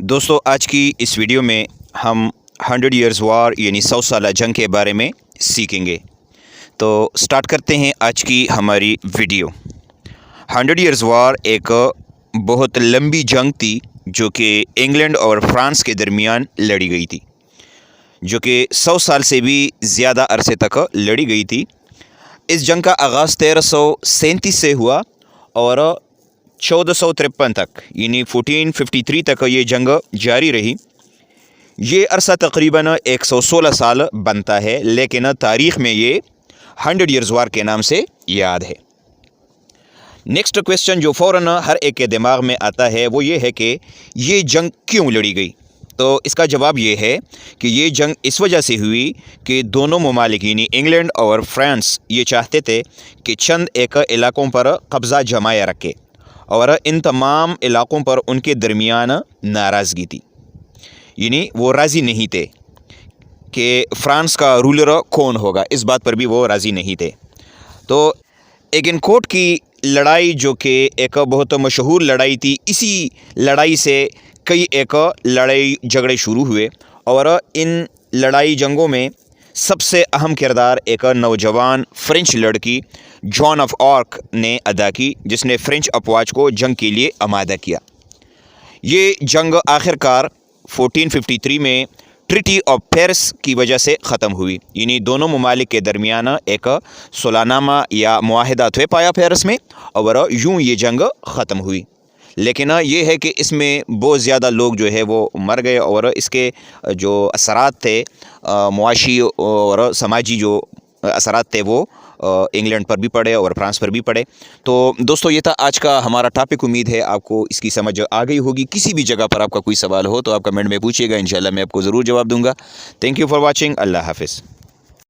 दोस्तों आज की इस वीडियो में हम 100 ईयर्स वार यानी 100 साल जंग के बारे में सीखेंगे। तो स्टार्ट करते हैं आज की हमारी वीडियो। 100 ईयर्स वार एक बहुत लंबी जंग थी जो कि इंग्लैंड और फ्रांस के दरमियान लड़ी गई थी, जो कि 100 साल से भी ज़्यादा अरसे तक लड़ी गई थी। इस जंग का आगाज़ 1337 से हुआ और 1453 तक यानी 1453 तक ये जंग जारी रही। ये अरसा तकरीबन 116 साल बनता है, लेकिन तारीख़ में ये 100 ईयर्स वार के नाम से याद है। नेक्स्ट क्वेश्चन जो फ़ौरन हर एक के दिमाग में आता है वो ये है कि ये जंग क्यों लड़ी गई। तो इसका जवाब ये है कि ये जंग इस वजह से हुई कि दोनों ममालिक यानी इंग्लैंड और फ्रांस ये चाहते थे कि चंद एक इलाक़ों पर कब्ज़ा जमाया रखे और इन तमाम इलाक़ों पर उनके दरमियान नाराज़गी थी, यानी वो राज़ी नहीं थे कि फ़्रांस का रूलर कौन होगा, इस बात पर भी वो राज़ी नहीं थे। तो एगिनकोट की लड़ाई जो कि एक बहुत मशहूर लड़ाई थी, इसी लड़ाई से कई एक लड़ाई झगड़े शुरू हुए और इन लड़ाई जंगों में सबसे अहम किरदार एक नौजवान फ़्रेंच लड़की जॉन ऑफ आर्क ने अदा की, जिसने फ़्रेंच अफवाज को जंग के लिए आमादा किया। ये जंग आखिरकार 1453 में ट्रिटी ऑफ पेरिस की वजह से ख़त्म हुई, यानी दोनों ममालिक के दरमियान एक सुलहनामा या मुआहिदा थे पाया पेरिस में और यूं ये जंग ख़त्म हुई। लेकिन ये है कि इसमें बहुत ज़्यादा लोग जो है वो मर गए और इसके जो असरात थे मुआशी और समाजी जो असरात थे वो इंग्लैंड पर भी पड़े और फ्रांस पर भी पड़े। तो दोस्तों ये था आज का हमारा टॉपिक। उम्मीद है आपको इसकी समझ आ गई होगी। किसी भी जगह पर आपका कोई सवाल हो तो आप कमेंट में पूछिएगा, इंशाल्लाह मैं आपको ज़रूर जवाब दूंगा। Thank you for watching. अल्लाह हाफ़िज़।